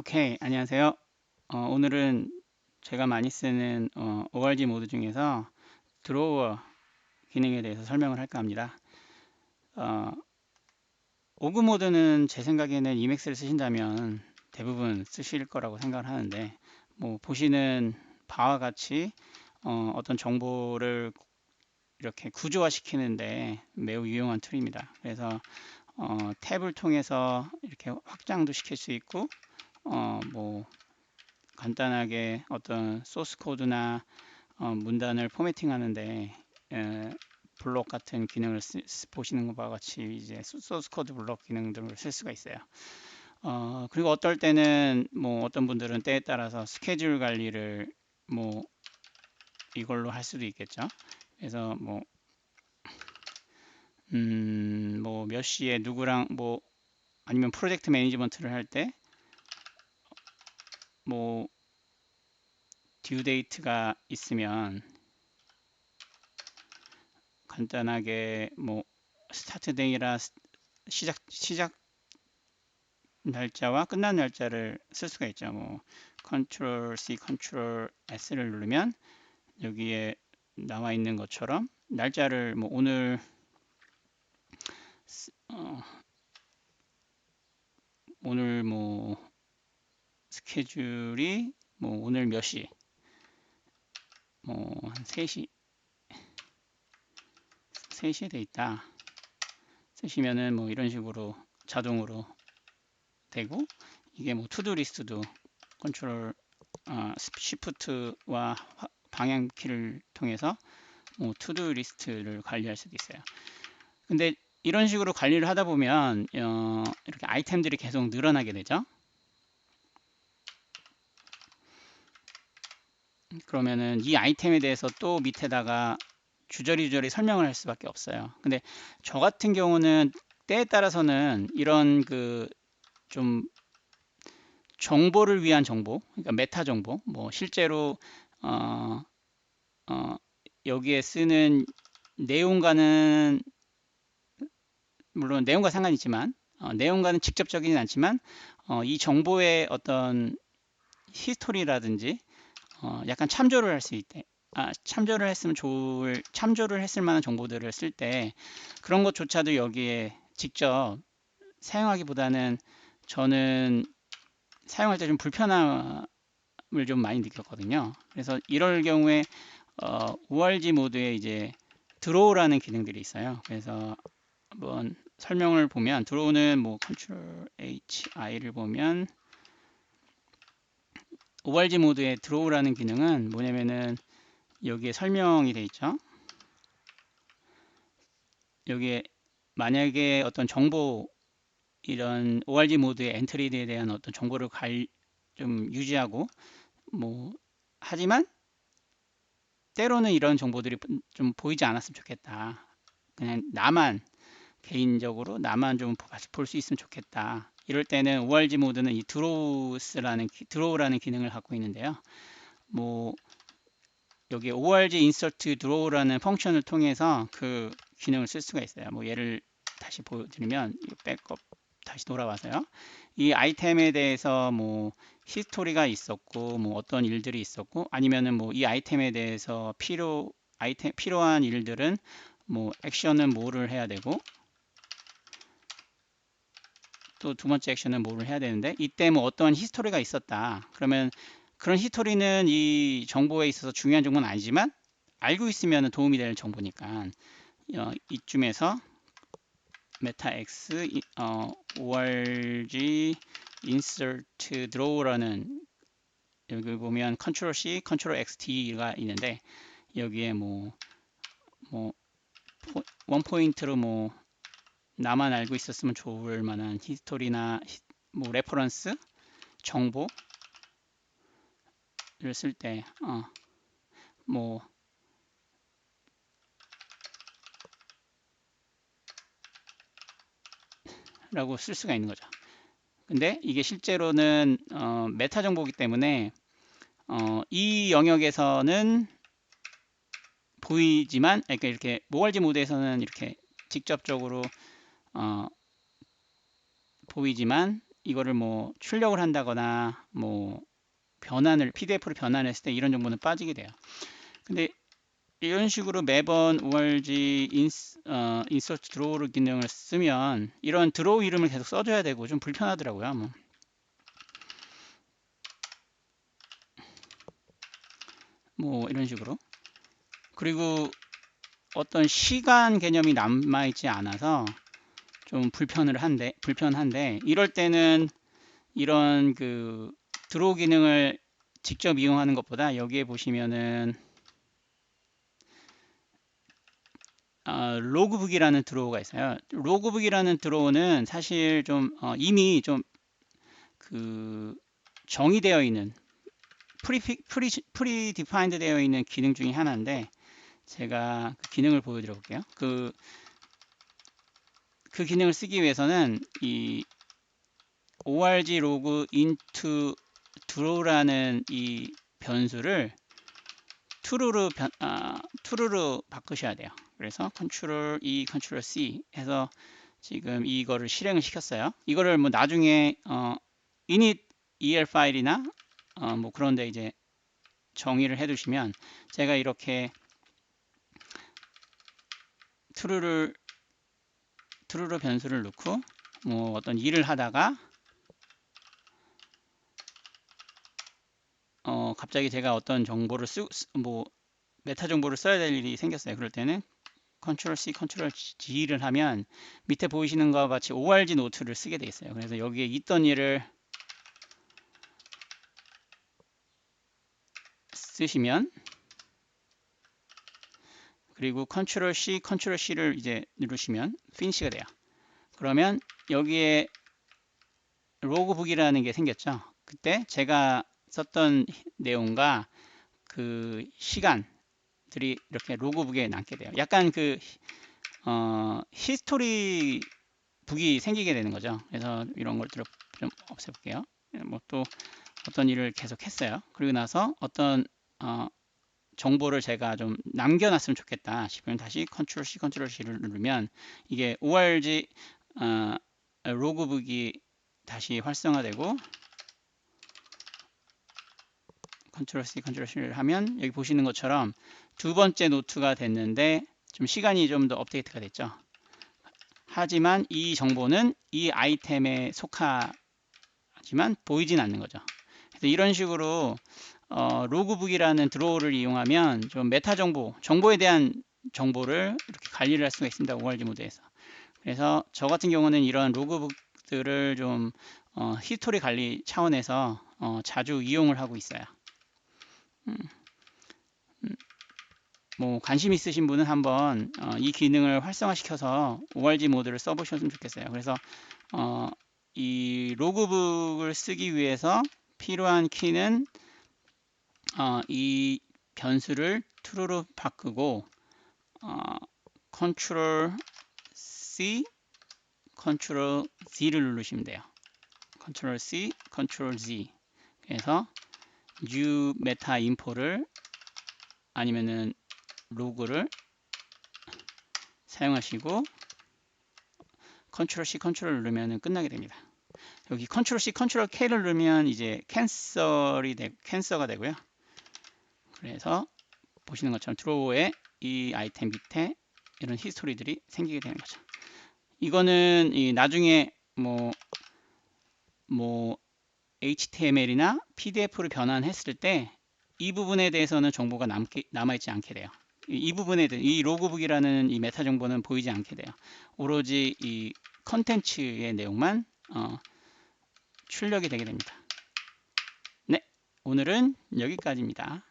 오케이, 안녕하세요. 오늘은 제가 많이 쓰는 ORG 모드 중에서 드로워 기능에 대해서 설명을 할까 합니다. 어, 오그 모드는 제 생각에는 이맥스를 쓰신다면 대부분 쓰실 거라고 생각을 하는데, 뭐 보시는 바와 같이 어떤 정보를 이렇게 구조화시키는데 매우 유용한 툴입니다. 그래서 탭을 통해서 이렇게 확장도 시킬 수 있고, 뭐 간단하게 어떤 소스 코드나 문단을 포매팅 하는데 블록 같은 기능을 보시는 것과 같이 이제 소스 코드 블록 기능들을 쓸 수가 있어요. 그리고 어떨 때는 뭐 어떤 분들은 때에 따라서 스케줄 관리를 뭐 이걸로 할 수도 있겠죠. 그래서 뭐 몇 시에 누구랑 뭐 아니면 프로젝트 매니지먼트를 할 때 뭐 듀 데이트가 있으면 간단하게 뭐 스타트 데이라 시작 날짜와 끝난 날짜를 쓸 수가 있죠. 뭐 컨트롤 C, 컨트롤 S를 누르면 여기에 나와 있는 것처럼 날짜를 뭐 어, 오늘 뭐 스케줄이 뭐 오늘 몇 시, 뭐 한 3시, 3시에 돼 있다. 쓰시면은 뭐 이런 식으로 자동으로 되고, 이게 뭐 투두 리스트도 컨트롤 시프트와 방향키를 통해서 뭐 투두 리스트를 관리할 수도 있어요. 근데 이런 식으로 관리를 하다 보면 이렇게 아이템들이 계속 늘어나게 되죠. 그러면은 이 아이템에 대해서 또 밑에다가 주저리주저리 설명을 할 수밖에 없어요. 근데 저 같은 경우는 때에 따라서는 이런 그 좀 정보를 위한 정보, 그러니까 메타 정보, 뭐 실제로 어, 어, 여기에 쓰는 내용과는 물론 내용과 상관이 있지만 내용과는 직접적이진 않지만 이 정보의 어떤 히스토리라든지 약간 참조를 할 수 있대. 참조를 했으면 참조를 했을 만한 정보들을 쓸 때 그런 것조차도 여기에 직접 사용하기보다는 저는 사용할 때 좀 불편함을 좀 많이 느꼈거든요. 그래서 이럴 경우에 ORG 모드에 이제 드로우라는 기능들이 있어요. 그래서 한번 설명을 보면 드로우는 뭐 컨트롤 HI를 보면 ORG 모드의 드로우라는 기능은 뭐냐면은 여기에 설명이 돼 있죠. 여기에 만약에 어떤 정보 이런 ORG 모드의 엔트리에 대한 어떤 정보를 좀 유지하고 뭐 하지만 때로는 이런 정보들이 좀 보이지 않았으면 좋겠다. 그냥 개인적으로 나만 좀 볼 수 있으면 좋겠다. 이럴 때는 ORG 모드는 이 드로우라는 기능을 갖고 있는데요. 뭐 여기 ORG insert draw라는 펑션을 통해서 그 기능을 쓸 수가 있어요. 뭐 예를 다시 보여드리면 백업 다시 돌아와서요. 이 아이템에 대해서 뭐 히스토리가 있었고 뭐 어떤 일들이 있었고 아니면은 뭐 이 아이템에 대해서 필요한 일들은 뭐 액션은 뭐를 해야 되고 또 두 번째 액션은 뭐를 해야 되는데 이때 뭐 어떠한 히스토리가 있었다. 그러면 그런 히스토리는 이 정보에 있어서 중요한 정보는 아니지만 알고 있으면 도움이 되는 정보니까 이쯤에서 메타 X org insert draw라는 여기 보면 컨트롤 C, 컨트롤 XT가 있는데 여기에 뭐 원 포인트로 뭐 나만 알고 있었으면 좋을 만한 히스토리나 뭐 레퍼런스 정보를 쓸 때 뭐 라고 쓸 수가 있는 거죠. 근데 이게 실제로는 메타 정보이기 때문에 이 영역에서는 보이지만 그러니까 이렇게 모발지 모드에서는 이렇게 직접적으로 어, 보이지만 이거를 뭐 출력을 한다거나 뭐 PDF로 변환했을 때 이런 정보는 빠지게 돼요. 근데 이런 식으로 매번 org insert draw 기능을 쓰면 이런 드로우 이름을 계속 써줘야 되고 좀 불편하더라고요. 뭐 이런 식으로. 그리고 어떤 시간 개념이 남아있지 않아서 좀 불편한데 이럴 때는 이런 그 드로우 기능을 직접 이용하는 것보다 여기에 보시면은 로그북이라는 드로우가 있어요. 로그북이라는 드로우는 사실 좀 이미 좀 그 정의되어 있는 프리디파인드 되어 있는 기능 중에 하나인데 제가 그 기능을 보여드려 볼게요. 그 기능을 쓰기 위해서는 이 org log into draw라는 이 변수를 true로 바꾸셔야 돼요. 그래서 Ctrl E, Ctrl C 해서 지금 이거를 실행을 시켰어요. 이거를 뭐 나중에 init EL 파일이나 뭐 그런데 이제 정의를 해두시면 제가 이렇게 true로 변수를 넣고 뭐 어떤 일을 하다가 갑자기 제가 어떤 정보를 뭐 메타 정보를 써야 될 일이 생겼어요. 그럴 때는 Ctrl C, Ctrl G를 하면 밑에 보이시는 것과 같이 org 노트를 쓰게 돼 있어요. 그래서 여기에 있던 일을 쓰시면 그리고 Ctrl C, Ctrl C를 이제 누르시면 finish가 돼요. 그러면 여기에 로그북이라는 게 생겼죠. 그때 제가 썼던 내용과 그 시간들이 이렇게 로그북에 남게 돼요. 약간 그 히스토리 북이 생기게 되는 거죠. 그래서 이런 것들을 좀 없애볼게요. 뭐 또 어떤 일을 계속 했어요. 그리고 나서 어떤 정보를 제가 좀 남겨놨으면 좋겠다 싶으면 다시 Ctrl C, Ctrl C를 누르면 이게 org 로그북이 다시 활성화되고 Ctrl C, Ctrl C를 하면 여기 보시는 것처럼 두 번째 노트가 됐는데 좀 시간이 좀 더 업데이트가 됐죠. 하지만 이 정보는 이 아이템에 속하지만 보이진 않는 거죠. 그래서 이런 식으로 로그북이라는 드로우를 이용하면 좀 메타 정보에 대한 정보를 이렇게 관리를 할 수가 있습니다. org 모드에서. 그래서 저 같은 경우는 이런 로그북들을 좀 히스토리 관리 차원에서 자주 이용을 하고 있어요. 뭐 관심 있으신 분은 한번 이 기능을 활성화시켜서 org 모드를 써보셨으면 좋겠어요. 그래서 이 로그북을 쓰기 위해서 필요한 키는 이 변수를 true로 바꾸고 Ctrl C, Ctrl Z를 누르시면 돼요. Ctrl C, Ctrl Z. 그래서 new meta info를 아니면은 로그를 사용하시고 Ctrl C, Ctrl 누르면 끝나게 됩니다. 여기 Ctrl C, Ctrl K를 누르면 이제 캔서가 되고요. 그래서 보시는 것처럼 드로우에 이 아이템 밑에 이런 히스토리들이 생기게 되는 거죠. 이거는 나중에 뭐 HTML이나 PDF로 변환했을 때 이 부분에 대해서는 정보가 남아있지 않게 돼요. 이 부분에 대해 이 로그북이라는 이 메타 정보는 보이지 않게 돼요. 오로지 이 컨텐츠의 내용만 출력이 되게 됩니다. 네, 오늘은 여기까지입니다.